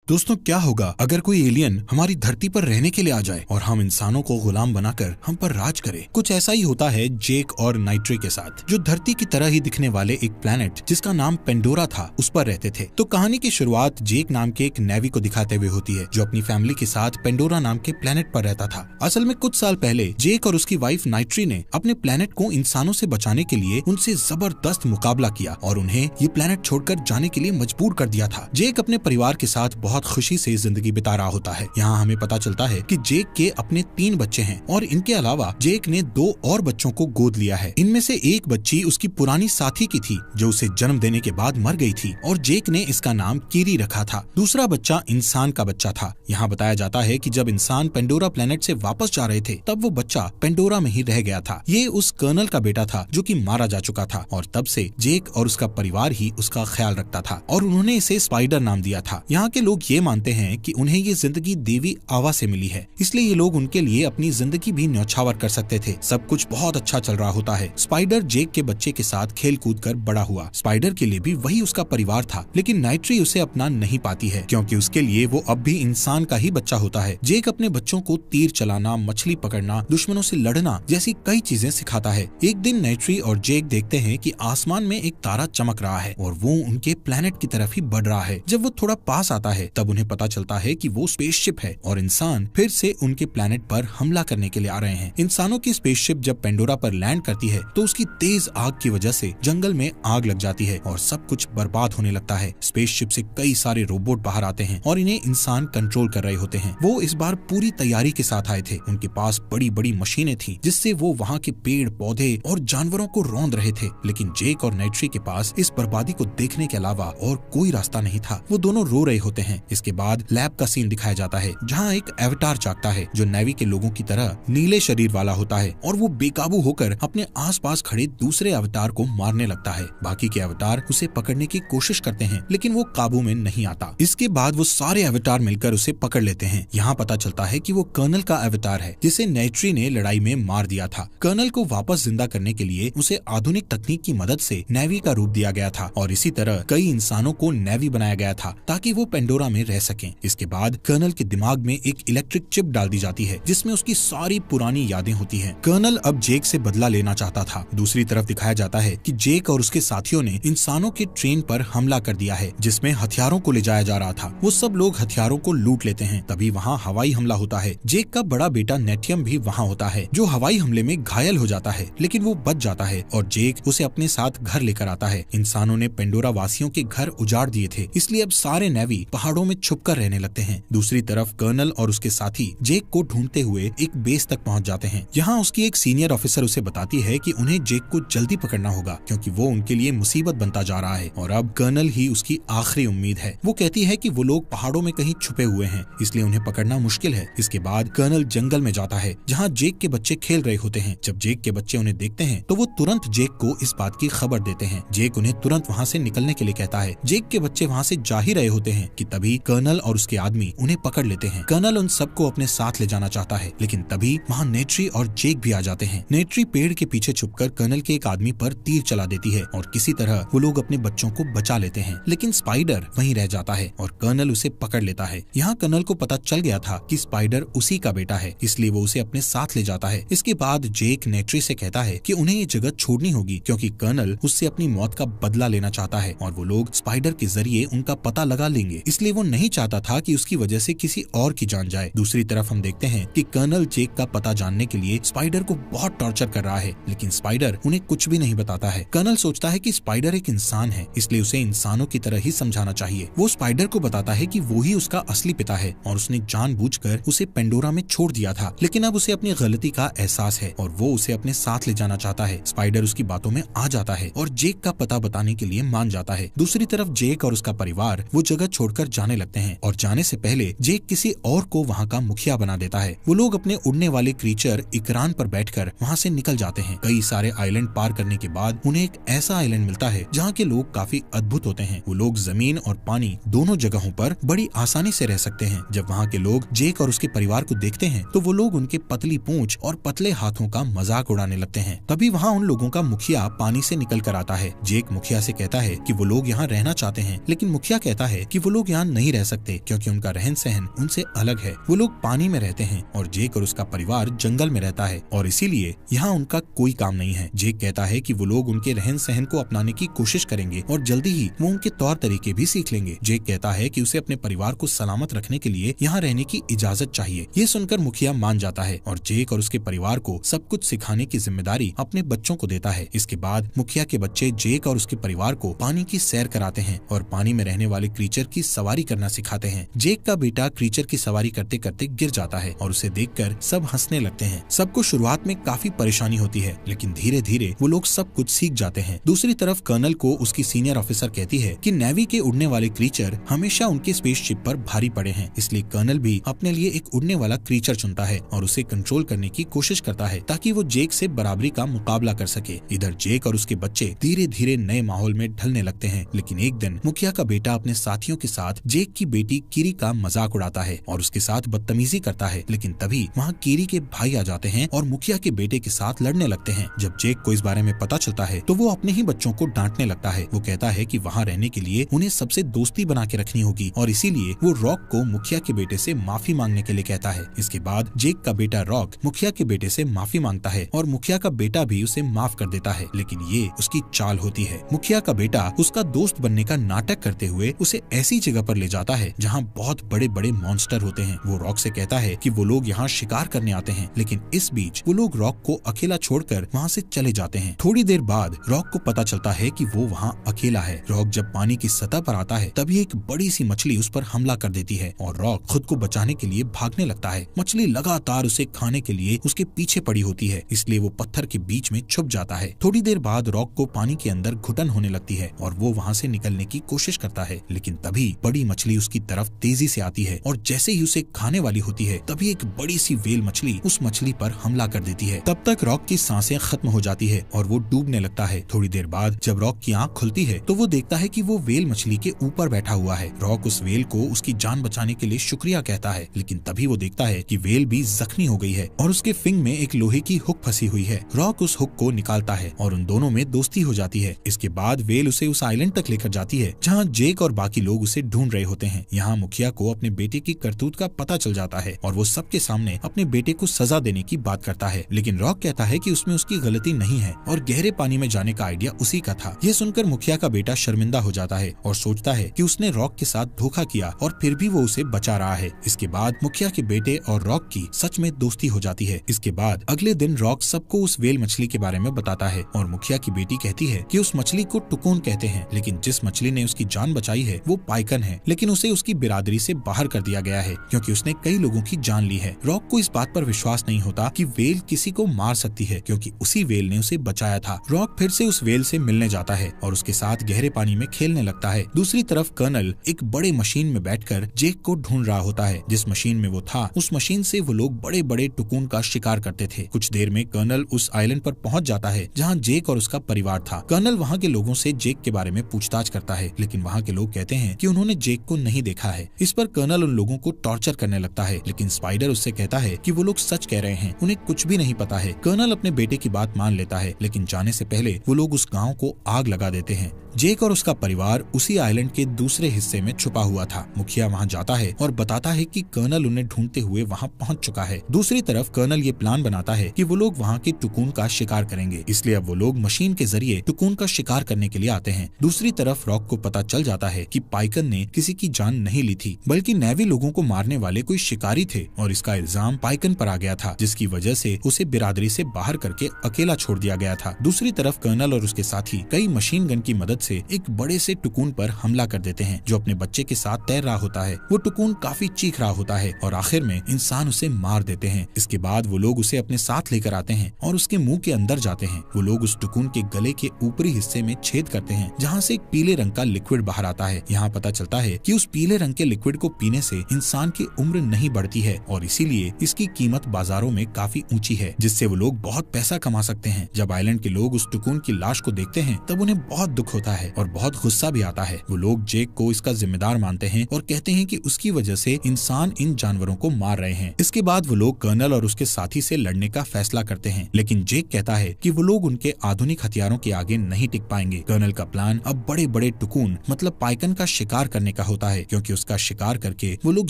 दोस्तों, क्या होगा अगर कोई एलियन हमारी धरती पर रहने के लिए आ जाए और हम इंसानों को गुलाम बनाकर हम पर राज करे। कुछ ऐसा ही होता है जेक और नाइट्री के साथ, जो धरती की तरह ही दिखने वाले एक प्लेनेट जिसका नाम पेंडोरा था उस पर रहते थे। तो कहानी की शुरुआत जेक नाम के एक नेवी को दिखाते हुए होती है, जो अपनी फैमिली के साथ पेंडोरा नाम के प्लेनेट पर रहता था। असल में कुछ साल पहले जेक और उसकी वाइफ नाइट्री ने अपने प्लेनेट को इंसानों से बचाने के लिए उनसे जबरदस्त मुकाबला किया और उन्हें ये प्लेनेट छोड़कर जाने के लिए मजबूर कर दिया था। जेक अपने परिवार के साथ बहुत खुशी से जिंदगी बिता रहा होता है। यहाँ हमें पता चलता है कि जेक के अपने 3 बच्चे हैं और इनके अलावा जेक ने 2 और बच्चों को गोद लिया है। इनमें से एक बच्ची उसकी पुरानी साथी की थी जो उसे जन्म देने के बाद मर गई थी और जेक ने इसका नाम कीरी रखा था। दूसरा बच्चा इंसान का बच्चा था। यहाँ बताया जाता है कि जब इंसान पेंडोरा प्लेनेट से वापस जा रहे थे तब वो बच्चा पेंडोरा में ही रह गया था। ये उस कर्नल का बेटा था जो कि मारा जा चुका था और तब से जेक और उसका परिवार ही उसका ख्याल रखता था और उन्होंने इसे स्पाइडर नाम दिया था। यहाँ के लोग ये मानते हैं कि उन्हें ये जिंदगी देवी आवा से मिली है, इसलिए ये लोग उनके लिए अपनी जिंदगी भी न्यौछावर कर सकते थे। सब कुछ बहुत अच्छा चल रहा होता है। स्पाइडर जेक के बच्चे के साथ खेल कूद कर बड़ा हुआ। स्पाइडर के लिए भी वही उसका परिवार था, लेकिन नाइट्री उसे अपना नहीं पाती है क्योंकि उसके लिए वो अब भी इंसान का ही बच्चा होता है। जेक अपने बच्चों को तीर चलाना, मछली पकड़ना, दुश्मनों से लड़ना जैसी कई चीजें सिखाता है। एक दिन नाइट्री और जेक देखते हैं कि आसमान में एक तारा चमक रहा है और वो उनके प्लेनेट की तरफ ही बढ़ रहा है। जब वो थोड़ा पास आता है तब उन्हें पता चलता है कि वो स्पेसशिप है और इंसान फिर से उनके प्लेनेट पर हमला करने के लिए आ रहे हैं। इंसानों की स्पेसशिप जब पेंडोरा पर लैंड करती है तो उसकी तेज आग की वजह से जंगल में आग लग जाती है और सब कुछ बर्बाद होने लगता है। स्पेसशिप से कई सारे रोबोट बाहर आते हैं और इन्हें इंसान कंट्रोल कर रहे होते हैं। वो इस बार पूरी तैयारी के साथ आए थे। उनके पास बड़ी बड़ी मशीनें थी जिससे वो वहाँ के पेड़ पौधे और जानवरों को रौंद रहे थे, लेकिन जेक और नाइट्री के पास इस बर्बादी को देखने के अलावा और कोई रास्ता नहीं था। वो दोनों रो रहे होते हैं। इसके बाद लैब का सीन दिखाया जाता है जहाँ एक एवतार जागता है जो नेवी के लोगों की तरह नीले शरीर वाला होता है और वो बेकाबू होकर अपने आसपास खड़े दूसरे अवतार को मारने लगता है। बाकी के अवतार उसे पकड़ने की कोशिश करते हैं लेकिन वो काबू में नहीं आता। इसके बाद वो सारे अवतार मिलकर उसे पकड़ लेते हैं। यहाँ पता चलता है कि वो कर्नल का अवतार है जिसे नाइट्री ने लड़ाई में मार दिया था। कर्नल को वापस जिंदा करने के लिए उसे आधुनिक तकनीक की मदद से नेवी का रूप दिया गया था और इसी तरह कई इंसानों को नेवी बनाया गया था ताकि वो पेंडोरा में रह सकें। इसके बाद कर्नल के दिमाग में एक इलेक्ट्रिक चिप डाल दी जाती है जिसमें उसकी सारी पुरानी यादें होती हैं। कर्नल अब जेक से बदला लेना चाहता था। दूसरी तरफ दिखाया जाता है कि जेक और उसके साथियों ने इंसानों के ट्रेन पर हमला कर दिया है जिसमें हथियारों को ले जाया जा रहा था। वो सब लोग हथियारों को लूट लेते हैं। तभी वहाँ हवाई हमला होता है। जेक का बड़ा बेटा नेटियम भी वहाँ होता है जो हवाई हमले में घायल हो जाता है, लेकिन वो बच जाता है और जेक उसे अपने साथ घर लेकर आता है। इंसानों ने पेंडोरा वासियों के घर उजाड़ दिए थे, इसलिए अब सारे नेवी पहाड़ों में छुपकर रहने लगते हैं। दूसरी तरफ कर्नल और उसके साथी जेक को ढूंढते हुए एक बेस तक पहुंच जाते हैं। यहाँ उसकी एक सीनियर ऑफिसर उसे बताती है कि उन्हें जेक को जल्दी पकड़ना होगा क्योंकि वो उनके लिए मुसीबत बनता जा रहा है और अब कर्नल ही उसकी आखिरी उम्मीद है। वो कहती है कि वो लोग पहाड़ों में कहीं छुपे हुए हैं, इसलिए उन्हें पकड़ना मुश्किल है। इसके बाद कर्नल जंगल में जाता है जहाँ जेक के बच्चे खेल रहे होते हैं। जब जेक के बच्चे उन्हें देखते हैं तो वो तुरंत जेक को इस बात की खबर देते हैं। जेक उन्हें तुरंत वहाँ से निकलने के लिए कहता है। जेक के बच्चे वहाँ से जा ही रहे होते हैं कि तभी कर्नल और उसके आदमी उन्हें पकड़ लेते हैं। कर्नल उन सबको अपने साथ ले जाना चाहता है, लेकिन तभी वहाँ नेट्री और जेक भी आ जाते हैं। नेट्री पेड़ के पीछे छुपकर कर्नल के एक आदमी पर तीर चला देती है और किसी तरह वो लोग अपने बच्चों को बचा लेते हैं, लेकिन स्पाइडर वहीं रह जाता है और कर्नल उसे पकड़ लेता है। यहाँ कर्नल को पता चल गया था कि स्पाइडर उसी का बेटा है, इसलिए वो उसे अपने साथ ले जाता है। इसके बाद जेक नेट्री से कहता है कि उन्हें ये जगह छोड़नी होगी क्योंकि कर्नल उससे अपनी मौत का बदला लेना चाहता है और वो लोग स्पाइडर के जरिए उनका पता लगा लेंगे, इसलिए वो नहीं चाहता था कि उसकी वजह से किसी और की जान जाए। दूसरी तरफ हम देखते हैं कि कर्नल जेक का पता जानने के लिए स्पाइडर को बहुत टॉर्चर कर रहा है, लेकिन स्पाइडर उन्हें कुछ भी नहीं बताता है। कर्नल सोचता है कि स्पाइडर एक इंसान है, इसलिए उसे इंसानों की तरह ही समझाना चाहिए। वो स्पाइडर को बताता है कि वो ही उसका असली पिता है और उसने जानबूझकर उसे पेंडोरा में छोड़ दिया था, लेकिन अब उसे अपनी गलती का एहसास है और वो उसे अपने साथ ले जाना चाहता है। स्पाइडर उसकी बातों में आ जाता है और जेक का पता बताने के लिए मान जाता है। दूसरी तरफ जेक और उसका परिवार वो जगह छोड़कर जाने लगते हैं और जाने से पहले जेक किसी और को वहाँ का मुखिया बना देता है। वो लोग अपने उड़ने वाले क्रीचर इकरान पर बैठकर वहाँ से निकल जाते हैं। कई सारे आइलैंड पार करने के बाद उन्हें एक ऐसा आइलैंड मिलता है जहाँ के लोग काफी अद्भुत होते हैं। वो लोग जमीन और पानी दोनों जगहों पर बड़ी आसानी से रह सकते हैं। जब वहाँ के लोग जेक और उसके परिवार को देखते हैं तो वो लोग उनके पतली पूंछ और पतले हाथों का मजाक उड़ाने लगते हैं। तभी वहाँ उन लोगों का मुखिया पानी से निकल कर आता है। जेक मुखिया से कहता है कि वो लोग यहाँ रहना चाहते हैं, लेकिन मुखिया कहता है कि वो लोग यहाँ नहीं रह सकते क्योंकि उनका रहन सहन उनसे अलग है। वो लोग पानी में रहते हैं और जेक और उसका परिवार जंगल में रहता है और इसीलिए यहाँ उनका कोई काम नहीं है। जेक कहता है कि वो लोग उनके रहन सहन को अपनाने की कोशिश करेंगे और जल्दी ही वो उनके तौर तरीके भी सीख लेंगे। जेक कहता है कि उसे अपने परिवार को सलामत रखने के लिए यहाँ रहने की इजाजत चाहिए। ये सुनकर मुखिया मान जाता है और जेक और उसके परिवार को सब कुछ सिखाने की जिम्मेदारी अपने बच्चों को देता है। इसके बाद मुखिया के बच्चे जेक और उसके परिवार को पानी की सैर कराते हैं और पानी में रहने वाले क्रीचर की सवारी करना सिखाते हैं। जेक का बेटा क्रीचर की सवारी करते करते गिर जाता है और उसे देखकर सब हंसने लगते हैं। सबको शुरुआत में काफी परेशानी होती है लेकिन धीरे धीरे वो लोग सब कुछ सीख जाते हैं। दूसरी तरफ कर्नल को उसकी सीनियर ऑफिसर कहती है कि नेवी के उड़ने वाले क्रीचर हमेशा उनके स्पेसशिप पर भारी पड़े हैं, इसलिए कर्नल भी अपने लिए एक उड़ने वाला क्रीचर चुनता है और उसे कंट्रोल करने की कोशिश करता है ताकि वो जेक से बराबरी का मुकाबला कर सके। इधर जेक और उसके बच्चे धीरे धीरे नए माहौल में ढलने लगते हैं। लेकिन एक दिन मुखिया का बेटा अपने साथियों के साथ जेक की बेटी कीरी का मजाक उड़ाता है और उसके साथ बदतमीजी करता है। लेकिन तभी वहाँ कीरी के भाई आ जाते हैं और मुखिया के बेटे के साथ लड़ने लगते हैं। जब जेक को इस बारे में पता चलता है तो वो अपने ही बच्चों को डांटने लगता है। वो कहता है कि वहाँ रहने के लिए उन्हें सबसे दोस्ती बना के रखनी होगी और इसीलिए वो रॉक को मुखिया के बेटे से माफी मांगने के लिए कहता है। इसके बाद जेक का बेटा रॉक मुखिया के बेटे से माफी मांगता है और मुखिया का बेटा भी उसे माफ कर देता है। लेकिन ये उसकी चाल होती है। मुखिया का बेटा उसका दोस्त बनने का नाटक करते हुए उसे ऐसी जगह पर ले जाता है जहाँ बहुत बड़े बड़े मॉन्स्टर होते हैं। वो रॉक से कहता है कि वो लोग यहाँ शिकार करने आते हैं, लेकिन इस बीच वो लोग रॉक को अकेला छोड़कर वहाँ से चले जाते हैं। थोड़ी देर बाद रॉक को पता चलता है कि वो वहाँ अकेला है। रॉक जब पानी की सतह पर आता है तभी एक बड़ी सी मछली उस पर हमला कर देती है और रॉक खुद को बचाने के लिए भागने लगता है। मछली लगातार उसे खाने के लिए उसके पीछे पड़ी होती है, इसलिए वो पत्थर के बीच में छुप जाता है। थोड़ी देर बाद रॉक को पानी के अंदर घुटन होने लगती है और वो वहाँ से निकलने की कोशिश करता है, लेकिन तभी बड़ी मछली उसकी तरफ तेजी से आती है और जैसे ही उसे खाने वाली होती है तभी एक बड़ी सी व्हेल मछली उस मछली पर हमला कर देती है। तब तक रॉक की सांसें खत्म हो जाती है और वो डूबने लगता है। थोड़ी देर बाद जब रॉक की आंख खुलती है तो वो देखता है कि वो व्हेल मछली के ऊपर बैठा हुआ है। रॉक उस व्हेल को उसकी जान बचाने के लिए शुक्रिया कहता है, लेकिन तभी वो देखता है कि व्हेल भी जख्मी हो गई है और उसके फिंग में एक लोहे की हुक फंसी हुई है। रॉक उस हुक को निकालता है और उन दोनों में दोस्ती हो जाती है। इसके बाद व्हेल उसे उस आइलैंड तक लेकर जाती है जहाँ जेक और बाकी लोग उसे ढूंढ रहे होते हैं। यहाँ मुखिया को अपने बेटे की करतूत का पता चल जाता है और वो सबके सामने अपने बेटे को सजा देने की बात करता है, लेकिन रॉक कहता है कि उसमें उसकी गलती नहीं है और गहरे पानी में जाने का आइडिया उसी का था। ये सुनकर मुखिया का बेटा शर्मिंदा हो जाता है और सोचता है कि उसने रॉक के साथ धोखा किया और फिर भी वो उसे बचा रहा है। इसके बाद मुखिया के बेटे और रॉक की सच में दोस्ती हो जाती है। इसके बाद अगले दिन रॉक सबको उस व्हेल मछली के बारे में बताता है और मुखिया की बेटी कहती है कि उस मछली को टुकून कहते हैं, लेकिन जिस मछली ने उसकी जान बचाई है वो पाइकन है, लेकिन उसे उसकी बिरादरी से बाहर कर दिया गया है क्योंकि उसने कई लोगों की जान ली है। रॉक को इस बात पर विश्वास नहीं होता कि व्हेल किसी को मार सकती है क्योंकि उसी व्हेल ने उसे बचाया था। रॉक फिर से उस व्हेल से मिलने जाता है और उसके साथ गहरे पानी में खेलने लगता है। दूसरी तरफ कर्नल एक बड़े मशीन में बैठकर जेक को ढूंढ रहा होता है। जिस मशीन में वो था उस मशीन से वो लोग बड़े बड़े टुकून का शिकार करते थे। कुछ देर में कर्नल उस आइलैंड पर पहुंच जाता है जहां जेक और उसका परिवार था। कर्नल वहां के लोगों से जेक के बारे में पूछताछ करता है, लेकिन वहां के लोग कहते हैं कि उन्होंने जेक को नहीं देखा है। इस पर कर्नल उन लोगों को टॉर्चर करने लगता है, लेकिन स्पाइडर उससे कहता है कि वो लोग सच कह रहे हैं, उन्हें कुछ भी नहीं पता है। कर्नल अपने बेटे की बात मान लेता है, लेकिन जाने से पहले वो लोग उस गाँव को आग लगा देते हैं। जेक और उसका परिवार उसी आइलैंड के दूसरे हिस्से में छुपा हुआ था। मुखिया वहां जाता है और बताता है कि कर्नल उन्हें ढूंढते हुए वहां पहुंच चुका है। दूसरी तरफ कर्नल ये प्लान बनाता है कि वो लोग वहां के टुकून का शिकार करेंगे, इसलिए अब वो लोग मशीन के जरिए टुकून का शिकार करने के लिए आते हैं। दूसरी तरफ रॉक को पता चल जाता है कि पाइकन ने किसी की जान नहीं ली थी, बल्कि नेवी लोगों को मारने वाले कोई शिकारी थे और इसका इल्जाम पाइकन पर आ गया था, जिसकी वजह से उसे बिरादरी से बाहर करके अकेला छोड़ दिया गया था। दूसरी तरफ कर्नल और उसके साथी कई मशीन गन की मदद से एक बड़े से टुकून पर हमला कर देते हैं जो अपने बच्चे के साथ तैर रहा होता है। वो टुकून काफी चीख रहा होता है और आखिर में इंसान उसे मार देते हैं। इसके बाद वो लोग उसे अपने साथ लेकर आते हैं और उसके मुंह के अंदर जाते हैं। वो लोग उस टुकून के गले के ऊपरी हिस्से में छेद करते हैं जहाँ से एक पीले रंग का लिक्विड बाहर आता है। यहाँ पता चलता है कि उस पीले रंग के लिक्विड को पीने से इंसान की उम्र नहीं बढ़ती है और इसीलिए इसकी कीमत बाजारों में काफी ऊंची है, जिससे वो लोग बहुत पैसा कमा सकते हैं। जब आइलैंड के लोग उस टुकून की लाश को देखते हैं तब उन्हें बहुत दुख होता है और बहुत गुस्सा भी आता है। वो लोग जेक को इसका जिम्मेदार मानते हैं और कहते हैं कि उसकी वजह से इंसान इन जानवरों को मार रहे हैं। इसके बाद वो लोग कर्नल और उसके साथी से लड़ने का फैसला करते हैं, लेकिन जेक कहता है कि वो लोग उनके आधुनिक हथियारों के आगे नहीं टिक पाएंगे। कर्नल का प्लान अब बड़े बड़े टुकून मतलब पाइकन का शिकार करने का होता है, क्योंकि उसका शिकार करके वो लोग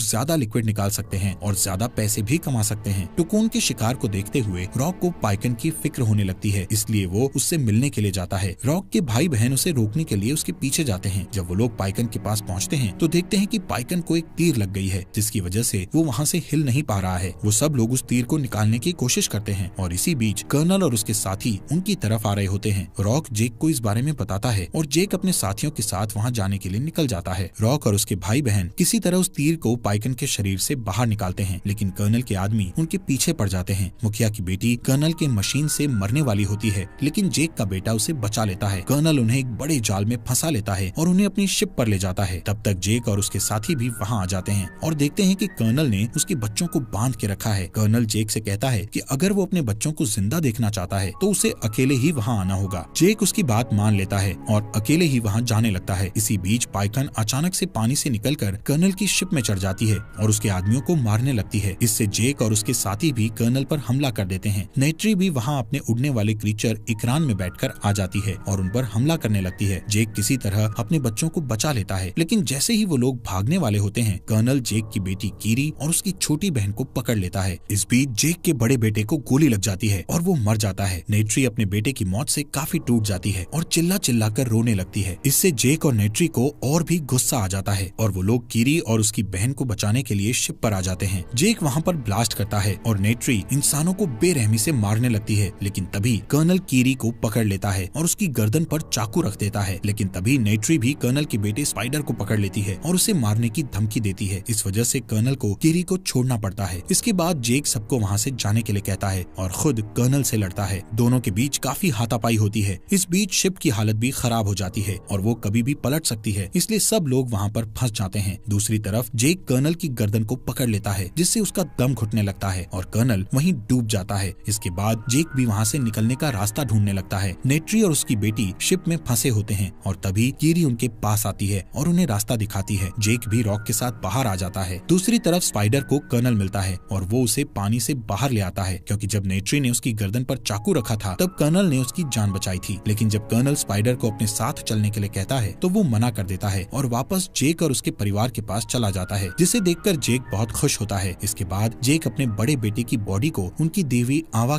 ज्यादा लिक्विड निकाल सकते हैं और ज्यादा पैसे भी कमा सकते हैं। टुकुन के शिकार को देखते हुए रॉक को पाइकन की फिक्र होने लगती है, इसलिए वो उससे मिलने के लिए जाता है। रॉक के भाई बहन उसे रोकने के लिए उसके पीछे जाते हैं। जब वो लोग पाइकन के पास पहुंचते हैं तो देखते हैं कि पाइकन को एक तीर लग गई है, जिसकी वजह से वो वहाँ से हिल नहीं पा रहा है। वो सब लोग उस तीर को निकालने की कोशिश करते हैं और इसी बीच कर्नल और उसके साथी उनकी तरफ आ रहे होते हैं। रॉक जेक को इस बारे में बताता है और जेक अपने साथियों के साथ वहाँ जाने के लिए निकल जाता है। रॉक और उसके भाई बहन किसी तरह उस तीर को पाइकन के शरीर से बाहर निकालते हैं, लेकिन कर्नल के आदमी उनके पीछे पड़ जाते हैं। मुखिया की बेटी कर्नल के मशीन से मरने वाली होती है, लेकिन जेक का बेटा उसे बचा लेता है। कर्नल उन्हें एक बड़े जाल में फंसा लेता है और उन्हें अपनी शिप पर ले जाता है। तब तक जेक और उसके साथी भी वहाँ आ जाते हैं और देखते हैं कि कर्नल ने उसके बच्चों को बांध के रखा है। कर्नल जेक से कहता है कि अगर वो अपने बच्चों को जिंदा देखना चाहता है तो उसे अकेले ही वहाँ आना होगा। जेक उसकी बात मान लेता है और अकेले ही वहाँ जाने लगता है। इसी बीच पाइकन अचानक से पानी से निकलकर कर्नल की शिप में चढ़ जाती है और उसके आदमियों को मारने लगती है। इससे जेक और उसके साथी भी कर्नल पर हमला कर देते हैं। नेट्री भी वहाँ अपने उड़ने वाले क्रीचर इकरान में बैठकर आ जाती है और उन पर हमला करने लगती है। जेक किसी तरह अपने बच्चों को बचा लेता है, लेकिन जैसे ही वो लोग भागने वाले होते हैं, कर्नल जेक की बेटी कीरी और उसकी छोटी बहन को पकड़ लेता है। इस बीच जेक के बड़े बेटे को गोली लग जाती है और वो मर जाता है। नेट्री अपने बेटे की मौत से काफी टूट जाती है और चिल्ला चिल्ला कर रोने लगती है। इससे जेक और नेट्री को और भी गुस्सा आ जाता है और वो लोग कीरी और उसकी बहन को बचाने के लिए शिप पर आ जाते हैं। जेक वहाँ पर ब्लास्ट करता है और नेट्री इंसानों को बेरहमी से मारने लगती है, लेकिन तभी कर्नल कीरी को पकड़ लेता है और उसकी गर्दन पर चाकू रख देता है। लेकिन तभी नेट्री भी कर्नल के बेटे स्पाइडर को पकड़ लेती है और उसे मारने की धमकी देती है। इस वजह से कर्नल को कीरी को छोड़ना पड़ता है। इसके बाद जेक सबको वहाँ से जाने के लिए कहता है और खुद कर्नल से लड़ता है। दोनों के बीच काफी हाथापाई होती है। इस बीच शिप की हालत भी खराब हो जाती है और वो कभी भी पलट सकती है, इसलिए सब लोग वहाँ पर फंस जाते हैं। दूसरी तरफ जेक कर्नल की गर्दन को पकड़ लेता है, जिससे उसका दम घुटने लगता है और कर्नल वहीं डूब जाता है। इसके बाद जेक भी वहाँ से निकलने का रास्ता ढूंढने लगता है। नेट्री और उसकी बेटी शिप में फंसे होते हैं और तभी कीरी उनके पास आती है और उन्हें रास्ता दिखाती है। जेक भी रॉक के साथ बाहर आ जाता है। दूसरी तरफ स्पाइडर को कर्नल मिलता है और वो उसे पानी से बाहर ले आता है, क्योंकि जब नेट्री ने उसकी गर्दन पर चाकू रखा था तब कर्नल ने उसकी जान बचाई थी। लेकिन जब कर्नल स्पाइडर को अपने साथ चलने के लिए कहता है तो वो मना कर देता है और वापस जेक और उसके परिवार के पास चला जाता है, जिसे देखकर जेक बहुत खुश होता है। इसके बाद जेक अपने बड़े बेटे की बॉडी को उनकी देवी आवा